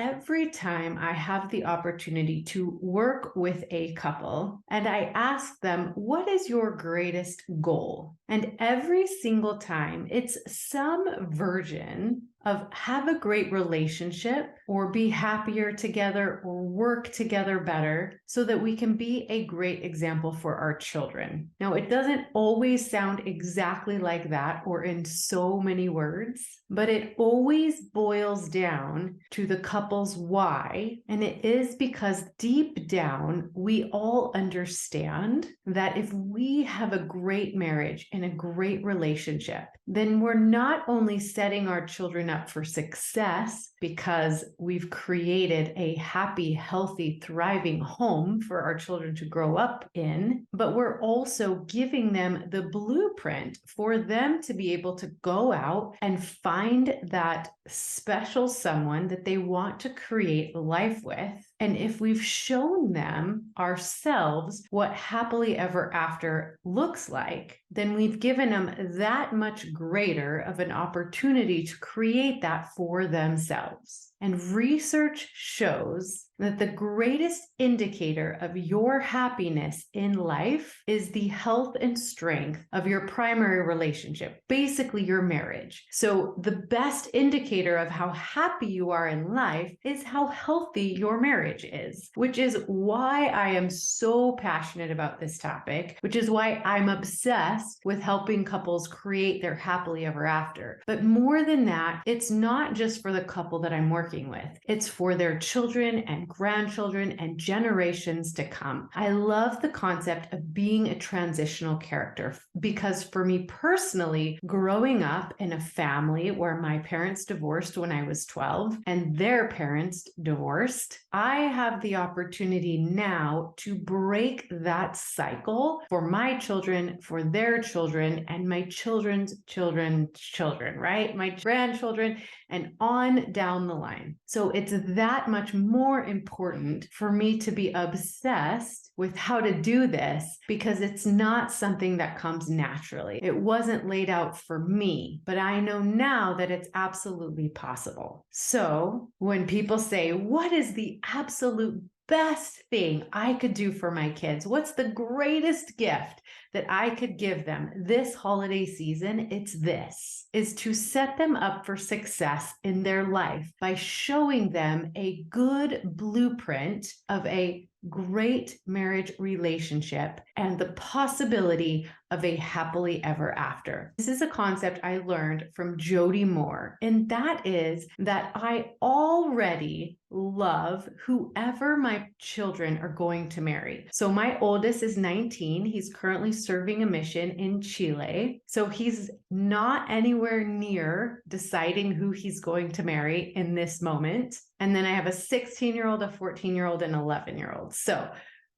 every time I have the opportunity to work with a couple and I ask them, what is your greatest goal? And every single time it's some version of have a great relationship or be happier together or work together better so that we can be a great example for our children. Now, it doesn't always sound exactly like that or in so many words, but it always boils down to the couple's why. And it is because deep down, we all understand that if we have a great marriage and a great relationship, then we're not only setting our children up for success because we've created a happy, healthy, thriving home for our children to grow up in, but we're also giving them the blueprint for them to be able to go out and find that special someone that they want to create life with. And if we've shown them ourselves what happily ever after looks like, then we've given them that much greater of an opportunity to create that for themselves. And research shows that the greatest indicator of your happiness in life is the health and strength of your primary relationship, basically your marriage. So the best indicator of how happy you are in life is how healthy your marriage is, which is why I am so passionate about this topic, which is why I'm obsessed with helping couples create their happily ever after. But more than that, it's not just for the couple that I'm working with. It's for their children and grandchildren and generations to come. I love the concept of being a transitional character because for me personally, growing up in a family where my parents divorced when I was 12 and their parents divorced, I have the opportunity now to break that cycle for my children, for their children, and my children's children, right? My grandchildren, and on down the line. So it's that much more important for me to be obsessed with how to do this because it's not something that comes naturally. It wasn't laid out for me, but I know now that it's absolutely possible. So when people say, what is the absolute best thing I could do for my kids? What's the greatest gift that I could give them this holiday season? It's this, is to set them up for success in their life by showing them a good blueprint of a great marriage relationship and the possibility of a happily ever after. This is a concept I learned from Jody Moore, and that is that I already love whoever my children are going to marry. So my oldest is 19. He's currently serving a mission in Chile. So he's not anywhere near deciding who he's going to marry in this moment. And then I have a 16-year-old, a 14-year-old, and an 11-year-old. So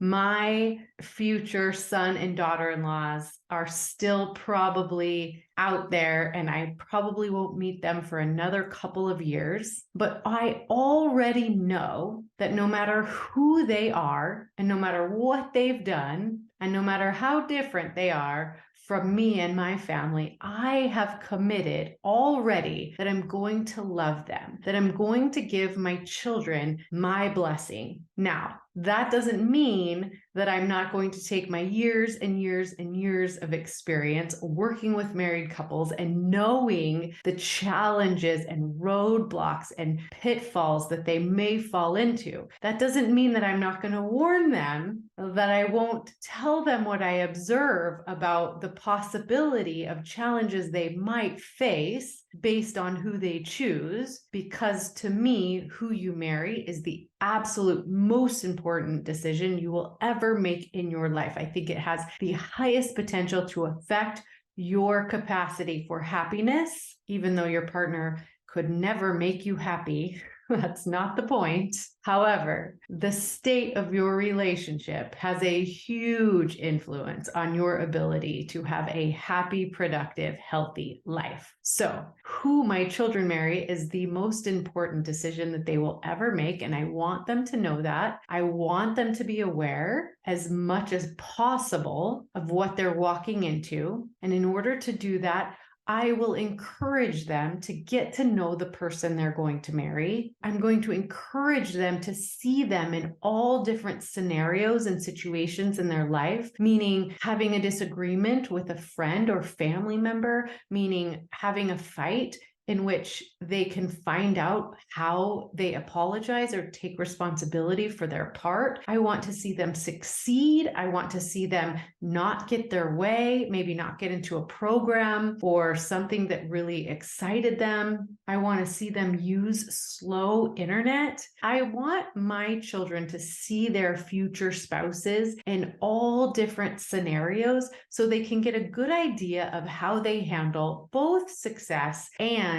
my future son and daughter-in-laws are still probably out there, and I probably won't meet them for another couple of years. But I already know that no matter who they are, and no matter what they've done, and no matter how different they are from me and my family, I have committed already that I'm going to love them, that I'm going to give my children my blessing. Now, that doesn't mean that I'm not going to take my years and years and years of experience working with married couples and knowing the challenges and roadblocks and pitfalls that they may fall into. That doesn't mean that I'm not going to warn them, that I won't tell them what I observe about the possibility of challenges they might face based on who they choose, because to me, who you marry is the absolute most important decision you will ever make in your life. I think it has the highest potential to affect your capacity for happiness, even though your partner could never make you happy. That's not the point. However, the state of your relationship has a huge influence on your ability to have a happy, productive, healthy life. So, who my children marry is the most important decision that they will ever make. And I want them to know that. I want them to be aware as much as possible of what they're walking into. And in order to do that, I will encourage them to get to know the person they're going to marry. I'm going to encourage them to see them in all different scenarios and situations in their life, meaning having a disagreement with a friend or family member, meaning having a fight in which they can find out how they apologize or take responsibility for their part. I want to see them succeed. I want to see them not get their way, maybe not get into a program or something that really excited them. I want to see them use slow internet. I want my children to see their future spouses in all different scenarios so they can get a good idea of how they handle both success and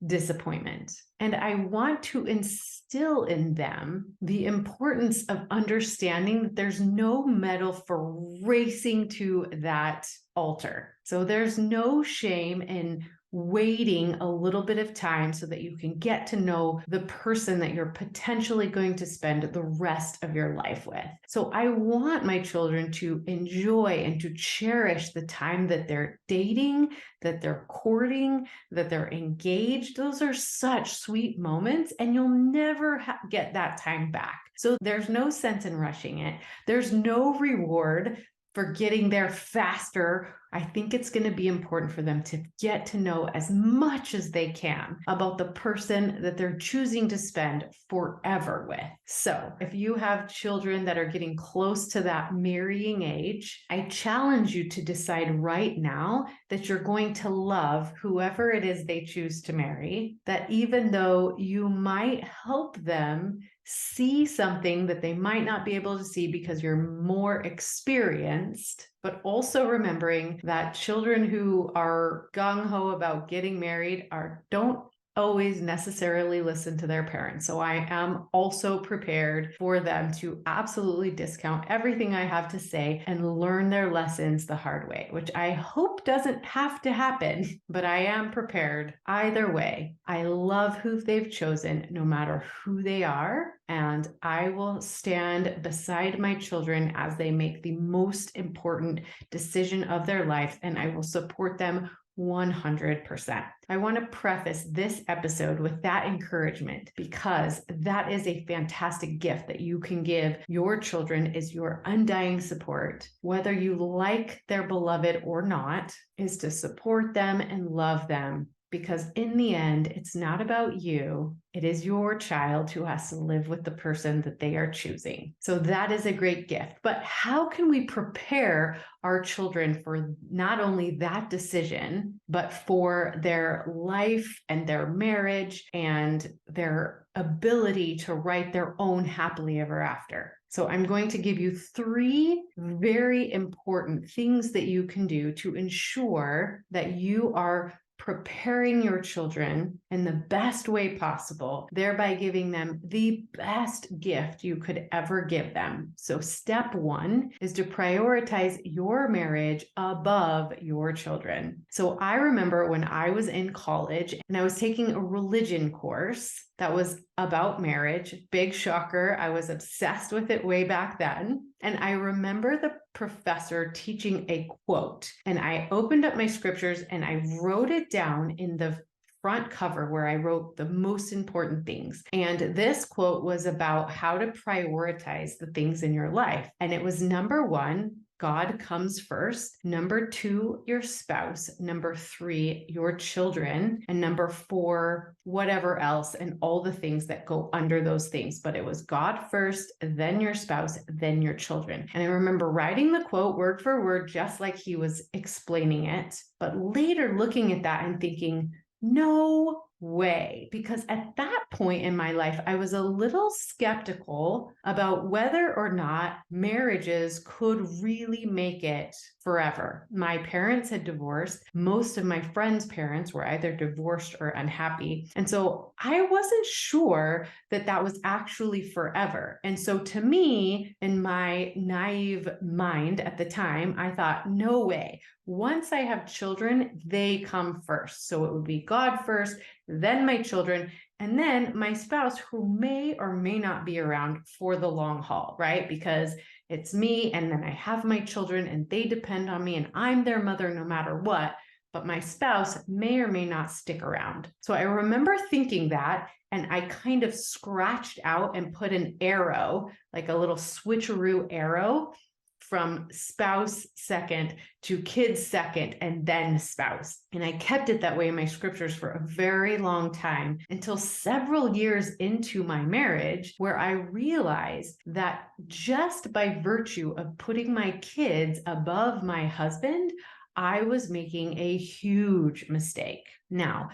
disappointment. And I want to instill in them the importance of understanding that there's no medal for racing to that altar. So there's no shame in waiting a little bit of time so that you can get to know the person that you're potentially going to spend the rest of your life with. So I want my children to enjoy and to cherish the time that they're dating, that they're courting, that they're engaged. Those are such sweet moments, and you'll never get that time back. So there's no sense in rushing it. There's no reward for getting there faster. I think it's going to be important for them to get to know as much as they can about the person that they're choosing to spend forever with. So if you have children that are getting close to that marrying age, I challenge you to decide right now that you're going to love whoever it is they choose to marry, that even though you might help them see something that they might not be able to see because you're more experienced, but also remembering that children who are gung-ho about getting married don't always necessarily listen to their parents. So I am also prepared for them to absolutely discount everything I have to say and learn their lessons the hard way, which I hope doesn't have to happen, but I am prepared either way. I love who they've chosen, no matter who they are, and I will stand beside my children as they make the most important decision of their life, and I will support them 100%. I want to preface this episode with that encouragement because that is a fantastic gift that you can give your children is your undying support, whether you like their beloved or not, is to support them and love them. Because in the end, it's not about you. It is your child who has to live with the person that they are choosing. So that is a great gift. But how can we prepare our children for not only that decision, but for their life and their marriage and their ability to write their own happily ever after? So I'm going to give you 3 very important things that you can do to ensure that you are preparing your children in the best way possible, thereby giving them the best gift you could ever give them. So step 1 is to prioritize your marriage above your children. So I remember when I was in college and I was taking a religion course that was about marriage. Big shocker. I was obsessed with it way back then. And I remember the professor teaching a quote, and I opened up my scriptures and I wrote it down in the front cover where I wrote the most important things. And this quote was about how to prioritize the things in your life. And it was number 1, God comes first. Number 2, your spouse. Number 3, your children. And number 4, whatever else, and all the things that go under those things. But it was God first, then your spouse, then your children. And I remember writing the quote word for word, just like he was explaining it. But later looking at that and thinking, no way. Because at that point in my life, I was a little skeptical about whether or not marriages could really make it forever. My parents had divorced. Most of my friends' parents were either divorced or unhappy. And so I wasn't sure that that was actually forever. And so to me, in my naive mind at the time, I thought, no way. Once I have children, they come first. So it would be God first, then my children, and then my spouse, who may or may not be around for the long haul, right? Because it's me, and then I have my children, and they depend on me, and I'm their mother no matter what. but my spouse may or may not stick around. So I remember thinking that, and I kind of scratched out and put an arrow, like a little switcheroo arrow, from spouse second to kids second and then spouse. And I kept it that way in my scriptures for a very long time until several years into my marriage, where I realized that just by virtue of putting my kids above my husband, I was making a huge mistake. Now,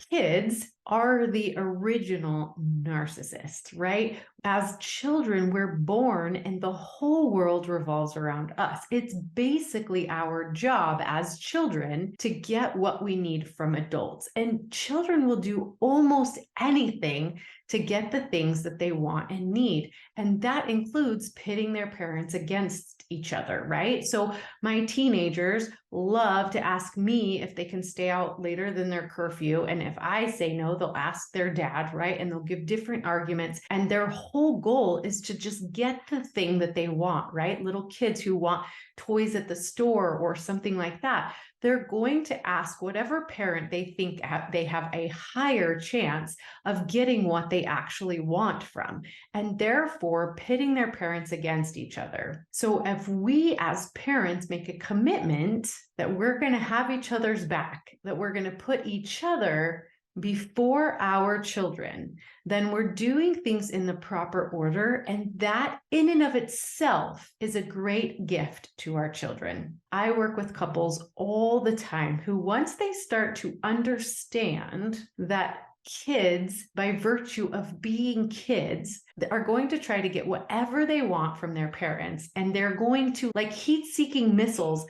kids are the original narcissists, right? As children, we're born and the whole world revolves around us. It's basically our job as children to get what we need from adults. And children will do almost anything to get the things that they want and need. And that includes pitting their parents against each other, right? So my teenagers love to ask me if they can stay out later than their curfew. And if I say no, they'll ask their dad, right? And they'll give different arguments. And their whole goal is to just get the thing that they want, right? Little kids who want toys at the store or something like that, they're going to ask whatever parent they think they have a higher chance of getting what they actually want from, and therefore pitting their parents against each other. So if we as parents make a commitment that we're going to have each other's back, that we're going to put each other before our children, then we're doing things in the proper order. And that in and of itself is a great gift to our children. I work with couples all the time who, once they start to understand that kids, by virtue of being kids, are going to try to get whatever they want from their parents. And they're going to, like heat-seeking missiles,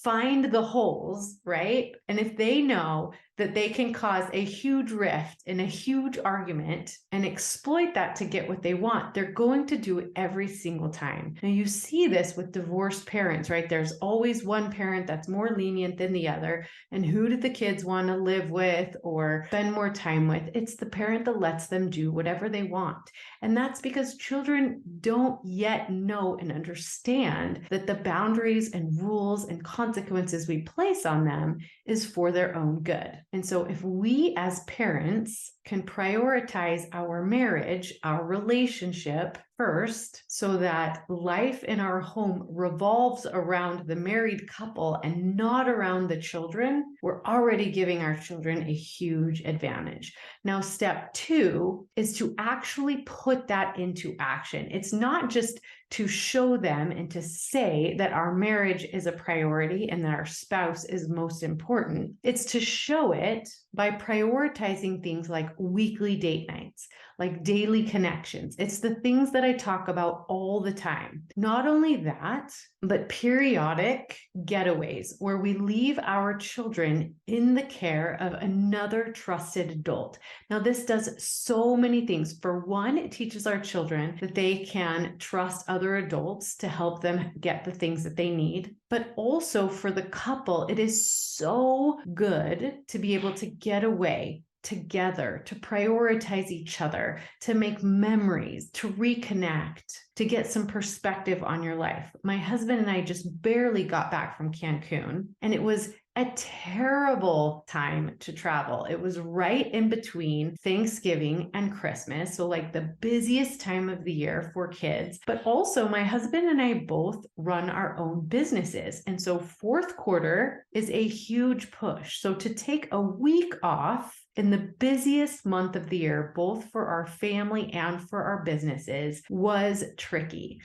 find the holes, right? And if they know that they can cause a huge rift in a huge argument and exploit that to get what they want, they're going to do it every single time. Now, you see this with divorced parents, right? There's always one parent that's more lenient than the other. And who do the kids want to live with or spend more time with? It's the parent that lets them do whatever they want. And that's because children don't yet know and understand that the boundaries and rules and consequences we place on them is for their own good. And so if we as parents can prioritize our marriage, our relationship first, so that life in our home revolves around the married couple and not around the children, we're already giving our children a huge advantage. Now, step 2 is to actually put that into action. It's not just to show them and to say that our marriage is a priority and that our spouse is most important. It's to show it by prioritizing things like weekly date nights, like daily connections. It's the things that I talk about all the time. Not only that, but periodic getaways where we leave our children in the care of another trusted adult. Now, this does so many things. For one, it teaches our children that they can trust other adults to help them get the things that they need. But also for the couple, it is so good to be able to get away together, to prioritize each other, to make memories, to reconnect, to get some perspective on your life. My husband and I just barely got back from Cancun, and it was a terrible time to travel. It was right in between Thanksgiving and Christmas, so like the busiest time of the year for kids. But also my husband and I both run our own businesses. And so fourth quarter is a huge push. So to take a week off in the busiest month of the year, both for our family and for our businesses, was tricky.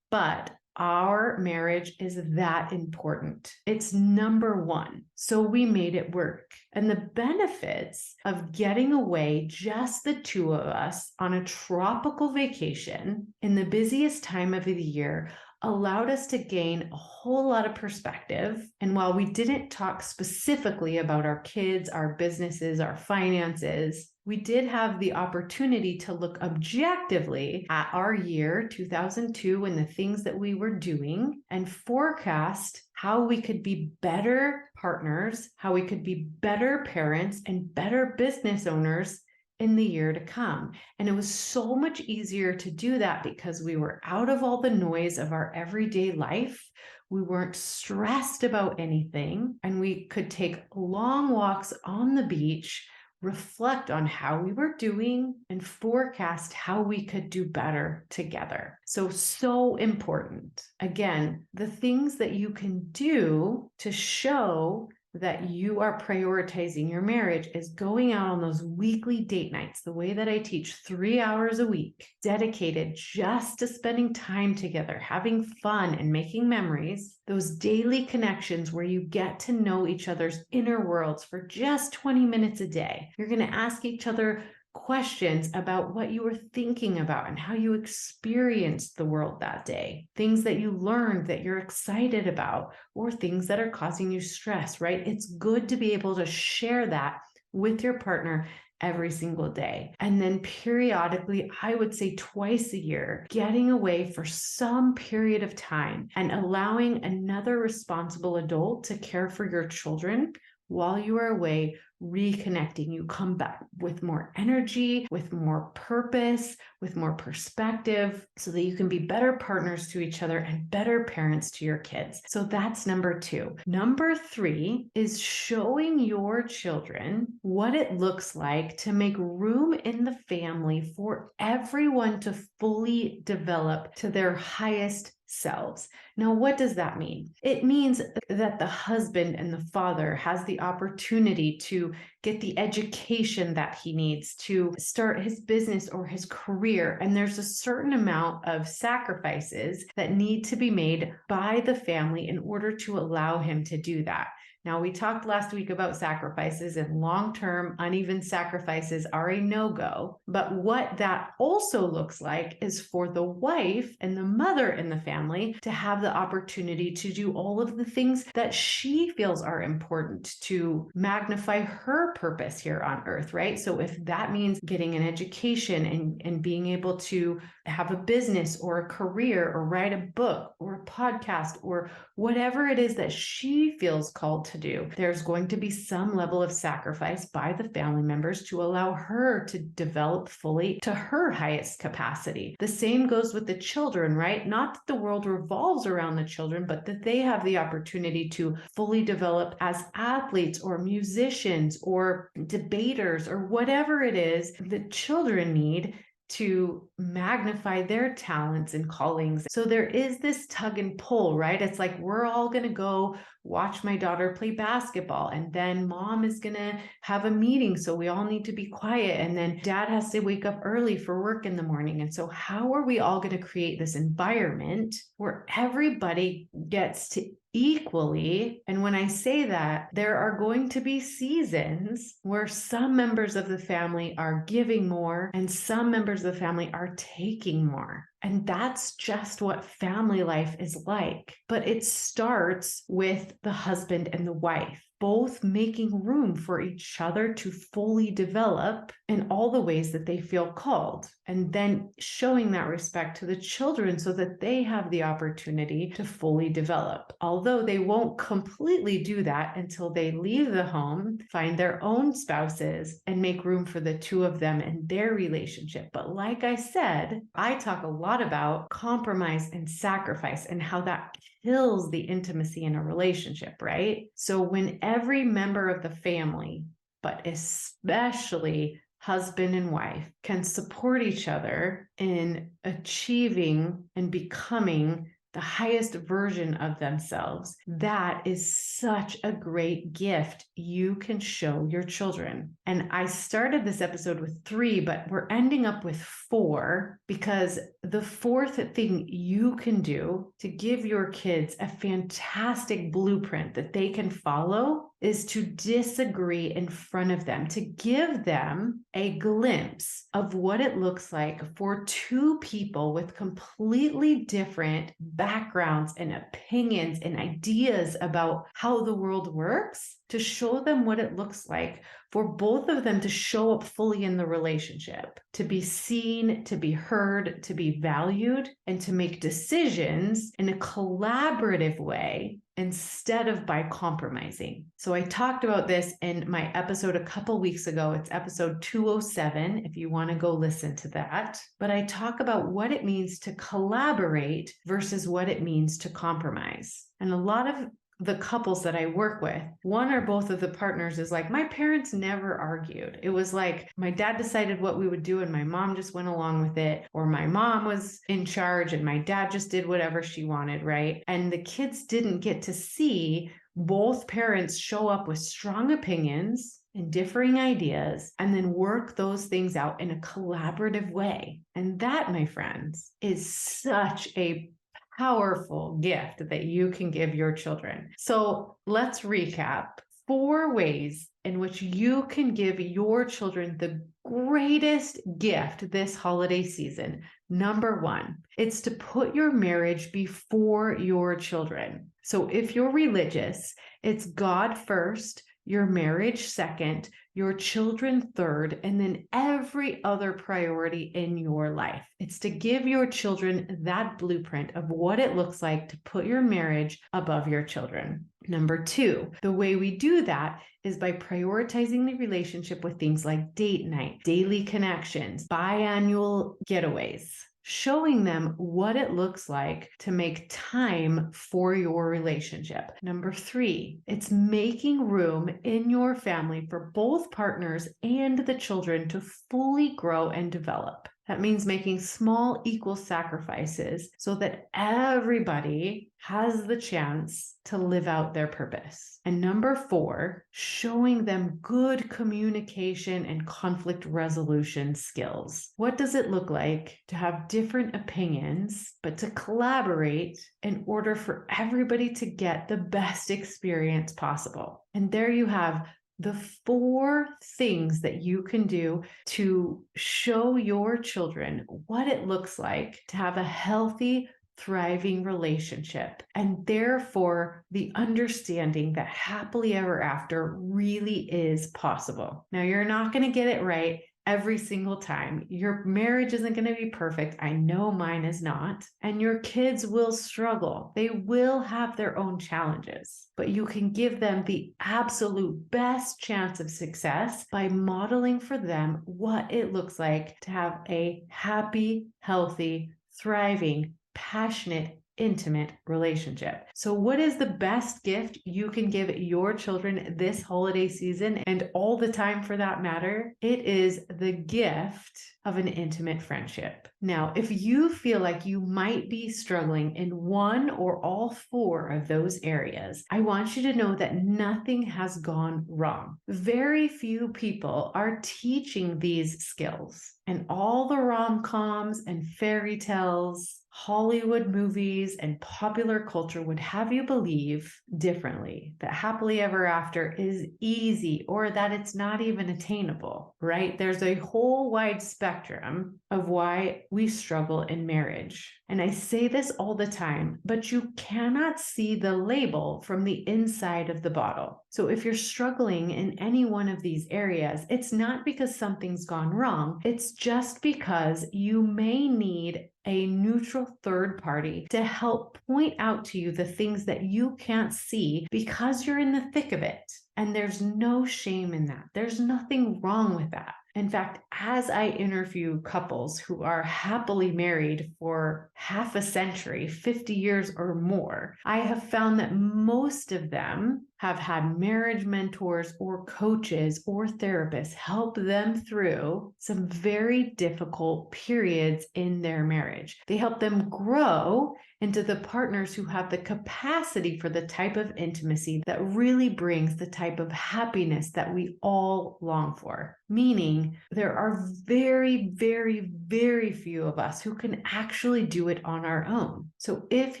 But our marriage is that important. It's number one. So we made it work. And the benefits of getting away, just the two of us, on a tropical vacation in the busiest time of the year allowed us to gain a whole lot of perspective. And while we didn't talk specifically about our kids, our businesses, our finances, we did have the opportunity to look objectively at our year 2002 and the things that we were doing and forecast how we could be better partners, how we could be better parents and better business owners in the year to come. And it was so much easier to do that because we were out of all the noise of our everyday life. We weren't stressed about anything, and we could take long walks on the beach, reflect on how we were doing, and forecast how we could do better together. So important. Again, the things that you can do to show that you are prioritizing your marriage is going out on those weekly date nights, the way that I teach, 3 hours a week, dedicated just to spending time together, having fun and making memories, those daily connections where you get to know each other's inner worlds for just 20 minutes a day. You're going to ask each other questions about what you were thinking about and how you experienced the world that day, things that you learned that you're excited about, or things that are causing you stress, right? It's good to be able to share that with your partner every single day. And then periodically, I would say twice a year, getting away for some period of time and allowing another responsible adult to care for your children while you are away, reconnecting. You come back with more energy, with more purpose, with more perspective, so that you can be better partners to each other and better parents to your kids. So that's number 2. Number 3 is showing your children what it looks like to make room in the family for everyone to fully develop to their highest selves. Now, what does that mean? It means that the husband and the father has the opportunity to get the education that he needs to start his business or his career. And there's a certain amount of sacrifices that need to be made by the family in order to allow him to do that. Now, we talked last week about sacrifices, and long-term uneven sacrifices are a no-go. But what that also looks like is for the wife and the mother in the family to have the opportunity to do all of the things that she feels are important to magnify her purpose here on earth, right? So if that means getting an education and being able to have a business or a career or write a book or a podcast or whatever it is that she feels called to do, there's going to be some level of sacrifice by the family members to allow her to develop fully to her highest capacity. The same goes with the children, right? Not that the world revolves around the children, but that they have the opportunity to fully develop as athletes or musicians or debaters or whatever it is the children need to magnify their talents and callings. So there is this tug and pull, right? It's like we're all going to go watch my daughter play basketball, and then mom is going to have a meeting, so we all need to be quiet, and then dad has to wake up early for work in the morning. And so how are we all going to create this environment where everybody gets to equally? And when I say that, there are going to be seasons where some members of the family are giving more and some members of the family are taking more. And that's just what family life is like. But it starts with the husband and the wife both making room for each other to fully develop in all the ways that they feel called, and then showing that respect to the children so that they have the opportunity to fully develop. Although they won't completely do that until they leave the home, find their own spouses, and make room for the two of them and their relationship. But like I said, I talk a lot about compromise and sacrifice and how that kills the intimacy in a relationship, right? So when every member of the family, but especially husband and wife, can support each other in achieving and becoming the highest version of themselves, that is such a great gift you can show your children. And I started this episode with 3, but we're ending up with 4, because the 4th thing you can do to give your kids a fantastic blueprint that they can follow is to disagree in front of them, to give them a glimpse of what it looks like for two people with completely different backgrounds and opinions and ideas about how the world works, to show them what it looks like for both of them to show up fully in the relationship, to be seen, to be heard, to be valued, and to make decisions in a collaborative way instead of by compromising. So I talked about this in my episode a couple weeks ago. It's episode 207, if you want to go listen to that. But I talk about what it means to collaborate versus what it means to compromise. And a lot of the couples that I work with, one or both of the partners is like, my parents never argued. It was like my dad decided what we would do and my mom just went along with it, or my mom was in charge and my dad just did whatever she wanted, right? And the kids didn't get to see both parents show up with strong opinions and differing ideas and then work those things out in a collaborative way. And that, my friends, is such a powerful gift that you can give your children. So let's recap 4 ways in which you can give your children the greatest gift this holiday season. Number 1, it's to put your marriage before your children. So if you're religious, it's God first, your marriage second, your children third, and then every other priority in your life. It's to give your children that blueprint of what it looks like to put your marriage above your children. Number 2, the way we do that is by prioritizing the relationship with things like date night, daily connections, biannual getaways, showing them what it looks like to make time for your relationship. Number 3, it's making room in your family for both partners and the children to fully grow and develop. That means making small, equal sacrifices so that everybody has the chance to live out their purpose. And number 4, showing them good communication and conflict resolution skills. What does it look like to have different opinions, but to collaborate in order for everybody to get the best experience possible? And there you have the 4 things that you can do to show your children what it looks like to have a healthy, thriving relationship, and therefore the understanding that happily ever after really is possible. Now, you're not going to get it right every single time. Your marriage isn't going to be perfect. I know mine is not. And your kids will struggle. They will have their own challenges, but you can give them the absolute best chance of success by modeling for them what it looks like to have a happy, healthy, thriving, passionate, intimate relationship. So what is the best gift you can give your children this holiday season and all the time for that matter? It is the gift of an intimate friendship. Now, if you feel like you might be struggling in one or all 4 of those areas, I want you to know that nothing has gone wrong. Very few people are teaching these skills, and all the rom-coms and fairy tales, Hollywood movies, and popular culture would have you believe differently, that happily ever after is easy or that it's not even attainable, right? There's a whole wide spectrum of why we struggle in marriage. And I say this all the time, but you cannot see the label from the inside of the bottle. So if you're struggling in any one of these areas, it's not because something's gone wrong. It's just because you may need a neutral third party to help point out to you the things that you can't see because you're in the thick of it. And there's no shame in that. There's nothing wrong with that. In fact, as I interview couples who are happily married for half a century, 50 years or more, I have found that most of them have had marriage mentors or coaches or therapists help them through some very difficult periods in their marriage. They help them grow into the partners who have the capacity for the type of intimacy that really brings the type of happiness that we all long for. meaning there are very, very, very few of us who can actually do it on our own. So if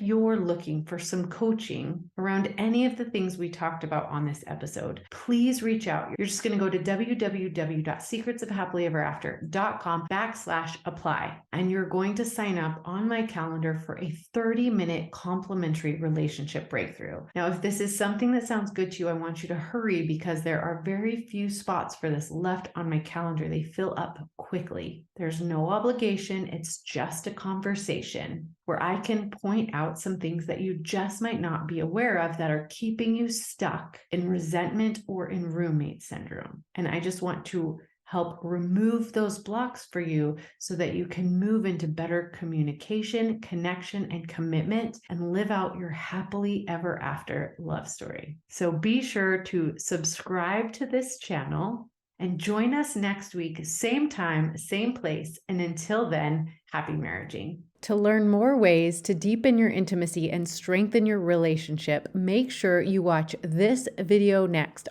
you're looking for some coaching around any of the things we talked about on this episode, please reach out. You're just going to go to www.secretsofhappilyeveryafter.com/apply, and you're going to sign up on my calendar for a 30-minute complimentary relationship breakthrough. Now, if this is something that sounds good to you, I want you to hurry because there are very few spots for this left on my calendar. They fill up quickly. There's no obligation. It's just a conversation where I can point out some things that you just might not be aware of that are keeping you stuck in resentment or in roommate syndrome. And I just want to help remove those blocks for you so that you can move into better communication, connection, and commitment and live out your happily ever after love story. So be sure to subscribe to this channel and join us next week, same time, same place. And until then, happy marriaging. To learn more ways to deepen your intimacy and strengthen your relationship, make sure you watch this video next